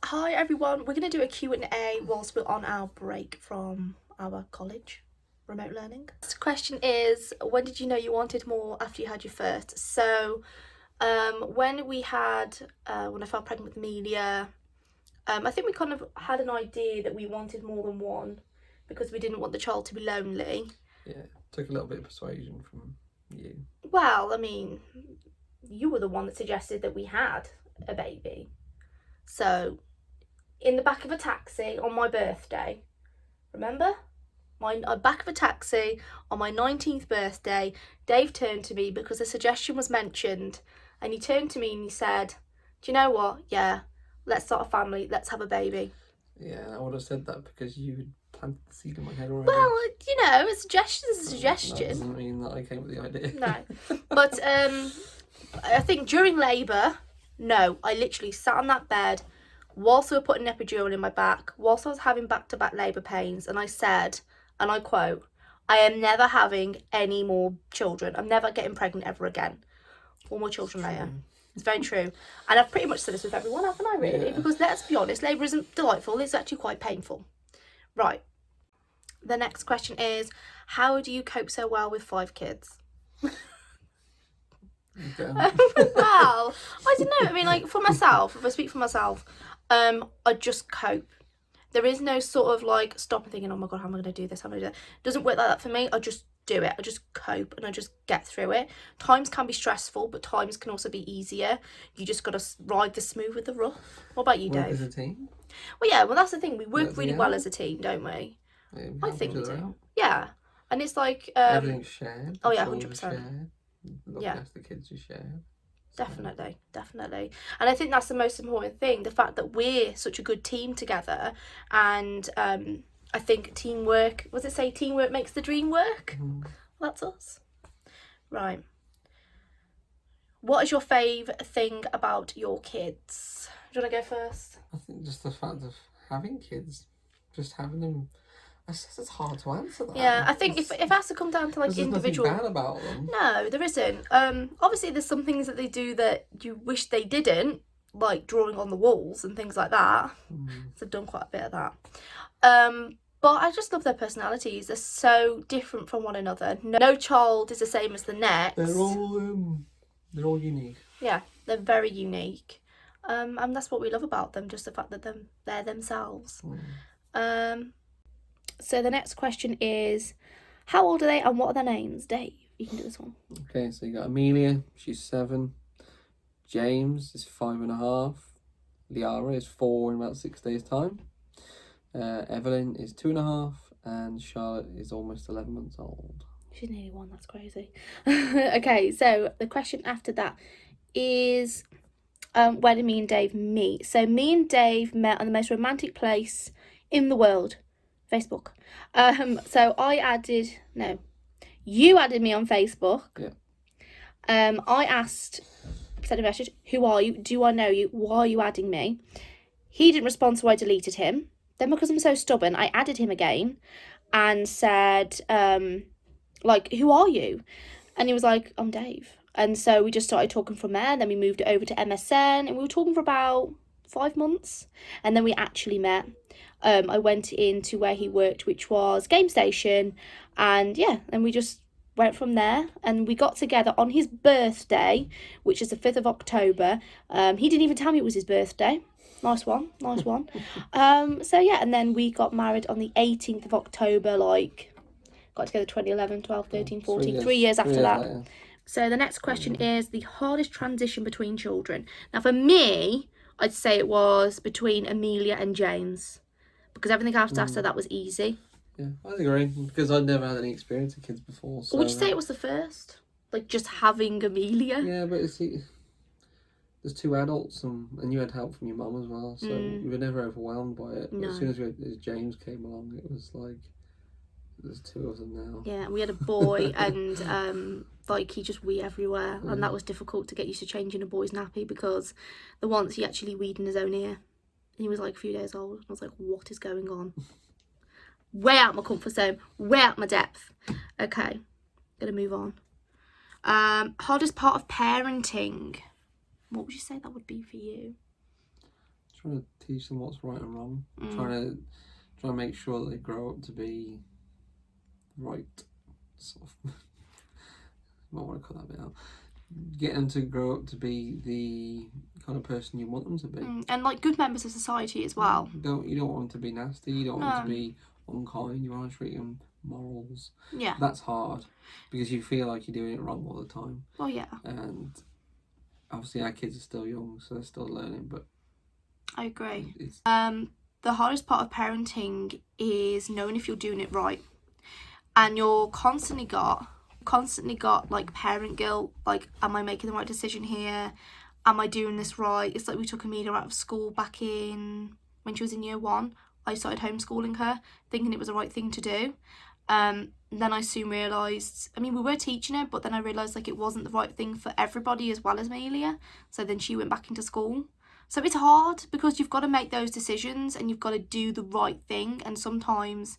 Hi everyone, we're going to do a Q&A whilst we're on our break from our college, remote learning. This question is, when did you know you wanted more after you had your first? So when I fell pregnant with Amelia, I think we kind of had an idea that we wanted more than one because we didn't want the child to be lonely. Yeah, took a little bit of persuasion from you. Well, I mean, you were the one that suggested that we had a baby. So in the back of a taxi on my birthday, remember? Back of a taxi on my 19th birthday, Dave turned to me because a suggestion was mentioned, and he turned to me and he said, do you know what? Yeah, let's start a family, let's have a baby. Yeah, I would have said that because you planted the seed in my head already. Well, you know, a suggestion's a That suggestion. doesn't mean that I came up with the idea. No. But I think during labour, no, I literally sat on that bed whilst we were putting an epidural in my back, whilst I was having back-to-back labour pains, and I said, and I quote, I am never having any more children. I'm never getting pregnant ever again. 4 more children later. It's very true. And I've pretty much said this with everyone, haven't I, really? Yeah. Because let's be honest, labour isn't delightful. It's actually quite painful. Right. The next question is, how do you cope so well with 5 kids? Okay. Well, I don't know. I mean, like, for myself, if I speak for myself, I just cope. There is no sort of like stop and thinking, oh my god, how am I going to do this? How am I going to do that? It doesn't work like that for me. I just do it. I just cope and I just get through it. Times can be stressful, but times can also be easier. You just got to ride the smooth with the rough. What about you, Work Dave? as a team. Well, yeah, well, that's the thing. We work Work really together. well as a team, don't we? Yeah, I help think each we other do. out. Yeah. And it's like... Everything's shared. Oh, yeah, Chores are 100%. shared. Looking Yeah. after the kids are shared. So. Definitely. And I think that's the most important thing, the fact that we're such a good team together. And I think teamwork, was it say teamwork makes the dream work? Mm. That's us. Right. What is your favourite thing about your kids? Do you want to go first? I think just the fact of having kids, just having them. It's hard to answer that. Yeah, I think if it has to come down to like individual... There's nothing bad about them. No, there isn't. Obviously there's some things that they do that you wish they didn't, like drawing on the walls and things like that. So I've done quite a bit of that. But I just love their personalities. They're so different from one another. No child is the same as the next. They're all unique. Yeah, they're very unique. And that's what we love about them, just the fact that they're themselves. So the next question is, how old are they and what are their names? Dave, you can do this one. Okay, so you got Amelia, she's 7. James is 5.5. Liara is 4 in about 6 days' time. Evelyn is 2.5, and Charlotte is almost 11 months old. She's nearly 1, that's crazy. Okay, so the question after that is, where did me and Dave meet? So me and Dave met on the most romantic place in the world, Facebook. So you added me on Facebook. Yeah. I sent a message, who are you? Do I know you? Why are you adding me? He didn't respond, so I deleted him. Then because I'm so stubborn, I added him again and said, who are you? And he was like, I'm Dave. And so we just started talking from there. And then we moved it over to MSN and we were talking for about 5 months. And then we actually met. I went into where he worked, which was Game Station. And yeah, and we just went from there. And we got together on his birthday, which is the 5th of October. He didn't even tell me it was his birthday. Nice one. So yeah, and then we got married on the 18th of October, got together 2011, 12, 13, 14, 3 years after that. Later. So the next question is the hardest transition between children. Now for me, I'd say it was between Amelia and James, because everything after that was easy. Yeah, I agree, because I'd never had any experience with kids before. So would you say it was the first? Like just having Amelia? Yeah, but there's 2 adults and you had help from your mum as well, so we were never overwhelmed by it. But as soon as James came along, it was like, there's 2 of them now. Yeah, we had a boy and he just wee everywhere, and that was difficult to get used to changing a boy's nappy, because the once he actually weed in his own ear. He was like a few days old. I was like, what is going on? Way out my comfort zone, way out my depth. Okay, gonna move on. Hardest part of parenting. What would you say that would be for you? trying to teach them what's right and wrong. Trying to make sure that they grow up to be right. Sort of. Might want to cut that bit out. Get them to grow up to be the kind of person you want them to be, and like good members of society as well. You don't want them to be nasty. You don't want them to be unkind. You want to treat them morals. Yeah, that's hard because you feel like you're doing it wrong all the time. Well, yeah. And obviously our kids are still young, so they're still learning. But I agree. The hardest part of parenting is knowing if you're doing it right, and you're constantly got like parent guilt, like, am I making the right decision here? Am I doing this right? It's like we took Amelia out of school back in when she was in year 1. I started homeschooling her, thinking it was the right thing to do. Then I soon realised, I mean, we were teaching her, but then I realised like it wasn't the right thing for everybody as well as Amelia. So then she went back into school. So it's hard because you've got to make those decisions and you've got to do the right thing, and sometimes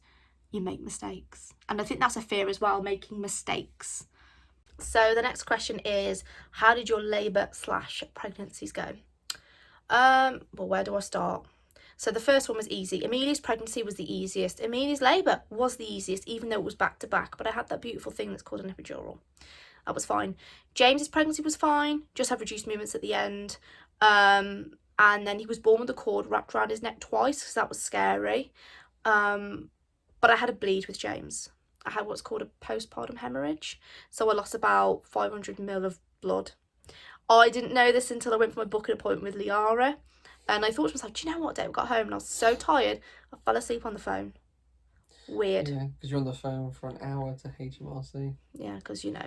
you make mistakes. And I think that's a fear as well, making mistakes. So the next question is, how did your labour/pregnancies go? Well, where do I start? So the first one was easy. Amelia's pregnancy was the easiest. Amelia's labour was the easiest, even though it was back to back. But I had that beautiful thing that's called an epidural. That was fine. James's pregnancy was fine, just had reduced movements at the end. And then he was born with a cord wrapped around his neck twice, because that was scary. But I had a bleed with James. I had what's called a postpartum hemorrhage. So I lost about 500 ml of blood. I didn't know this until I went for my booking appointment with Liara. And I thought to myself, do you know what, Dave? I got home and I was so tired, I fell asleep on the phone. Weird. Yeah, because you're on the phone for an hour to HMRC. Yeah, because, you know,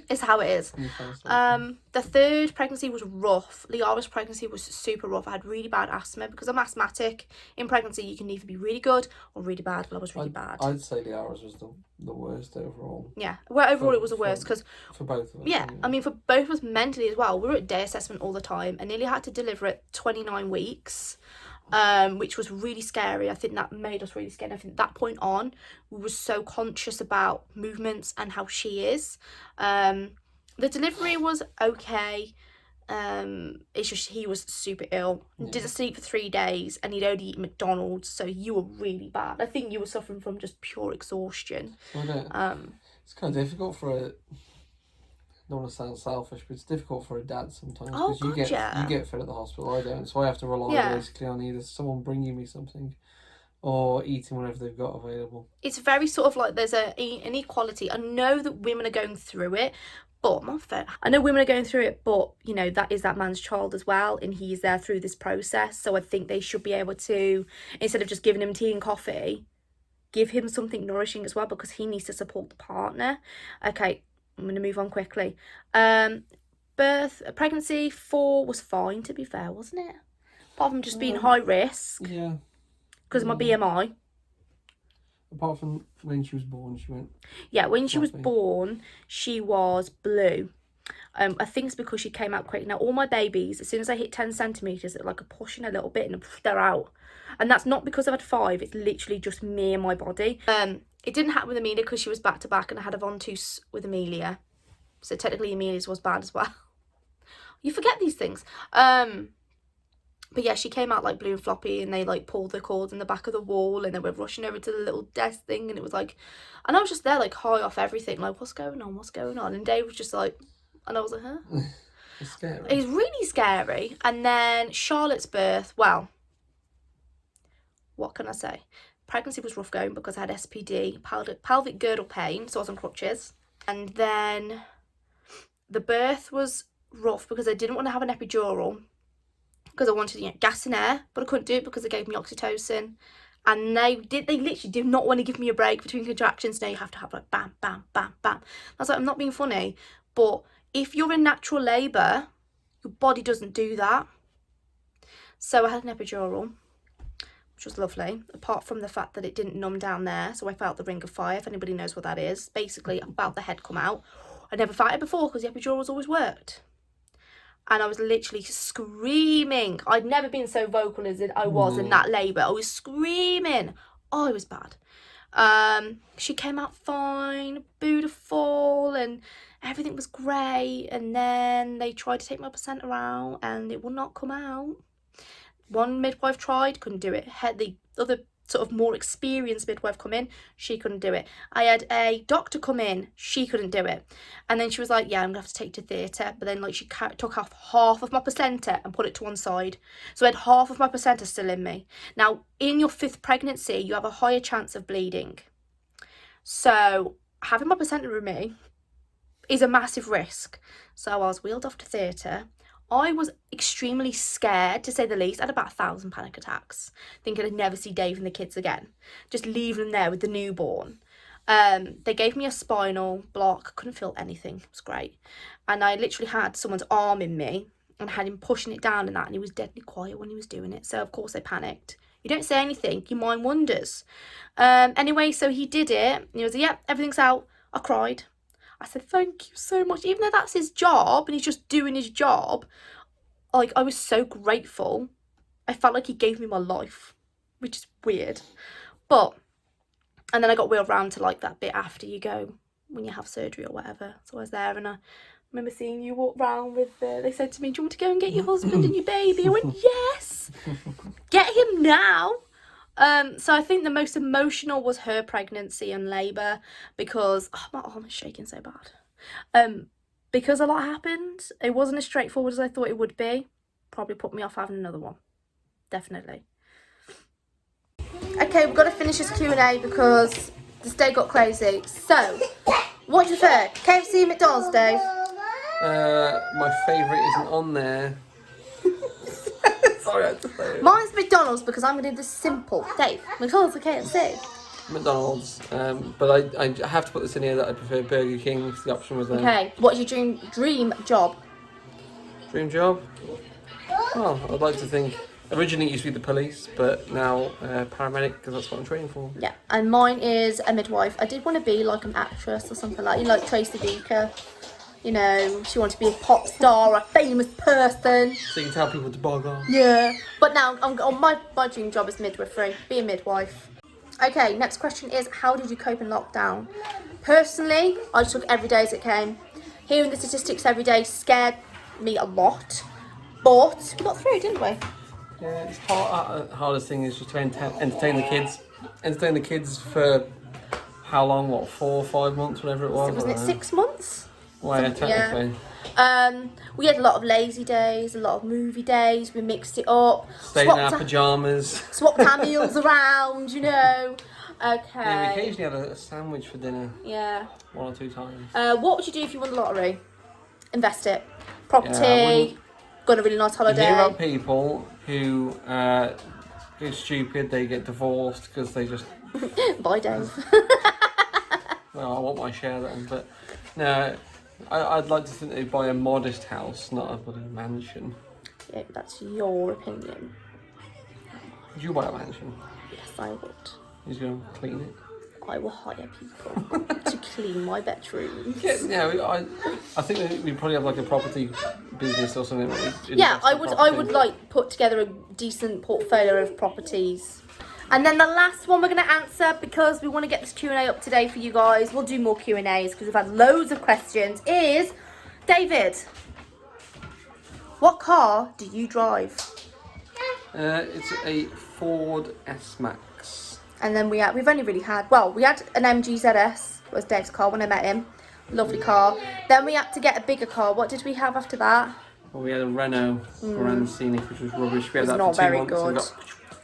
it's how it is. The third pregnancy was rough. Liara's pregnancy was super rough. I had really bad asthma because I'm asthmatic. In pregnancy, you can either be really good or really bad. Well, I was really bad. I'd say Liara's was the worst overall. Yeah, well, overall it was the worst because... For both of us. Yeah, anyway. I mean, for both of us mentally as well. We were at day assessment all the time and nearly had to deliver at 29 weeks. Which was really scary. I think that made us really scared. I think at that point on, we were so conscious about movements and how she is. The delivery was okay. It's just he was super ill. Yeah. Didn't sleep for 3 days and he'd only eat McDonald's, so you were really bad. I think you were suffering from just pure exhaustion. It's kind of difficult for a... I don't want to sound selfish, but it's difficult for a dad sometimes because you get fed at the hospital. I don't, so I have to rely basically on either someone bringing me something or eating whatever they've got available. It's very sort of like there's an inequality. I know that women are going through it, but not fair. I know women are going through it, but you know that is that man's child as well, and he's there through this process. So I think they should be able to, instead of just giving him tea and coffee, give him something nourishing as well, because he needs to support the partner. Okay. I'm going to move on quickly. Pregnancy 4 was fine, to be fair, wasn't it? Apart from just being high risk. Yeah. Because of my BMI. Apart from when she was born, she went... Yeah, when she was born, she was blue. I think it's because she came out quick. Now, all my babies, as soon as I hit 10 centimetres, they're like a pushing a little bit and they're out. And that's not because I've had 5. It's literally just me and my body. It didn't happen with Amelia because she was back to back and I had a ventouse with Amelia. So technically Amelia's was bad as well. You forget these things. But yeah, she came out like blue and floppy and they like pulled the cord in the back of the wall and they were rushing over to the little desk thing and it was like... And I was just there like high off everything. Like, what's going on? What's going on? And Dave was just like... And I was like, huh? It's scary. It's really scary. And then Charlotte's birth, well... What can I say? Pregnancy was rough going because I had SPD, pelvic girdle pain, so I was on crutches. And then the birth was rough because I didn't want to have an epidural because I wanted gas and air, but I couldn't do it because they gave me oxytocin. And they literally did not want to give me a break between contractions. Now you have to have like bam, bam, bam, bam. I was like, I'm not being funny, but if you're in natural labour, your body doesn't do that. So I had an epidural, which was lovely, apart from the fact that it didn't numb down there, so I felt the ring of fire, if anybody knows what that is. Basically, I felt the head come out. I never felt it before because the epidural's always worked. And I was literally screaming. I'd never been so vocal as I was in that labour. I was screaming. Oh, it was bad. She came out fine, beautiful, and everything was great. And then they tried to take my placenta out and it would not come out. One midwife tried, couldn't do it. Had the other sort of more experienced midwife come in, she couldn't do it. I had a doctor come in, she couldn't do it. And then she was like, yeah, I'm gonna have to take you to theatre. But then like she took off half of my placenta and put it to one side. So I had half of my placenta still in me. Now, in your 5th pregnancy, you have a higher chance of bleeding. So having my placenta in me is a massive risk. So I was wheeled off to theatre. I was extremely scared, to say the least. I had about 1,000 panic attacks, thinking I'd never see Dave and the kids again. Just leaving them there with the newborn. They gave me a spinal block. Couldn't feel anything. It was great. And I literally had someone's arm in me and had him pushing it down and that. And he was deadly quiet when he was doing it. So, of course, I panicked. You don't say anything. Your mind wanders. Anyway, so he did it. And he was like, yeah, everything's out. I cried. I said, thank you so much. Even though that's his job and he's just doing his job, like, I was so grateful. I felt like he gave me my life, which is weird. But, and then I got wheeled round to, like, that bit after you go, when you have surgery or whatever. So I was there and I remember seeing you walk round with, they said to me, do you want to go and get your husband and your baby? I went, yes, get him now. So I think the most emotional was her pregnancy and labour, because my arm is shaking so bad. Because a lot happened. It wasn't as straightforward as I thought it would be. Probably put me off having another one. Definitely. Okay, we've got to finish this Q&A because this day got crazy. So, what do you prefer? KFC or McDonald's, Dave? My favourite isn't on there. Sorry, I had to say it. Mine's McDonald's because I'm going to do this simple. Dave, McDonald's or KFC? McDonald's, but I have to put this in here that I prefer Burger King if the option was there. Okay, what's your dream job? Dream job? Well, I'd like to think, originally it used to be the police, but now paramedic, because that's what I'm training for. Yeah, and mine is a midwife. I did want to be like an actress or something like, you know, like Tracy Beaker. You know, she wanted to be a pop star, a famous person. So you can tell people to bog off. Yeah. But now, my dream job is midwifery. Be a midwife. Okay, next question is, how did you cope in lockdown? Personally, I just took every day as it came. Hearing the statistics every day scared me a lot. But we got through, didn't we? Yeah, it's hardest thing is just to entertain the kids. Entertain the kids for how long? What, 4 or 5 months, whatever it was? Wasn't it 6 months? Well, yeah, technically. Yeah. We had a lot of lazy days, a lot of movie days. We mixed it up. Stayed in our pyjamas. Swapped our meals around, you know. Okay. Yeah, we occasionally had a sandwich for dinner. Yeah. 1 or 2 times. What would you do if you won the lottery? Invest it. Property. Go on a really nice holiday. You hear about people who do stupid, they get divorced because they just... Bye, Dave. Well, I want my share then, but no, I'd like to think they'd buy a modest house, not a bloody mansion. Yeah, that's your opinion. Would you buy a mansion? Yes, I would. Who's going to clean it? I will hire people to clean my bedroom. Yeah, I think we probably have like a property business or something. Yeah, I would like put together a decent portfolio of properties. And then the last one we're going to answer, because we want to get this Q&A up today for you guys. We'll do more Q&As because we've had loads of questions. Is, David, what car do you drive? It's a Ford S-Max. And then we've only really had, we had an MG ZS, was Dave's car when I met him. Lovely car. Then we had to get a bigger car. What did we have after that? Well, we had a Renault Grand Scenic, which was rubbish. We had that not for 2 very months good.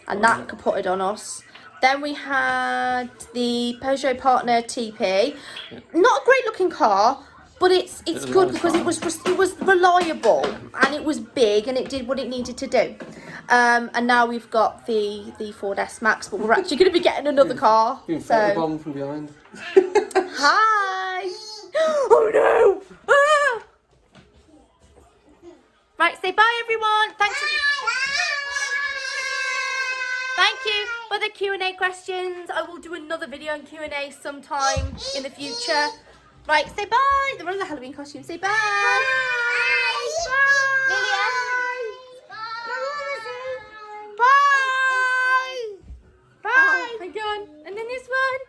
And that kaputted on us. Then we had the Peugeot Partner TP. Yeah. Not a great looking car, but it's good because it was reliable and it was big and it did what it needed to do. And now we've got the Ford S-Max, but we're actually going to be getting another car. So bomb from behind. Hi. Oh no. Ah. Right, say bye everyone. Thank you for the Q&A questions. I will do another video on Q&A sometime in the future. Right, say bye. They're on the Halloween costume. Say bye. Bye. Bye. Bye. Bye. Bye. And then this one.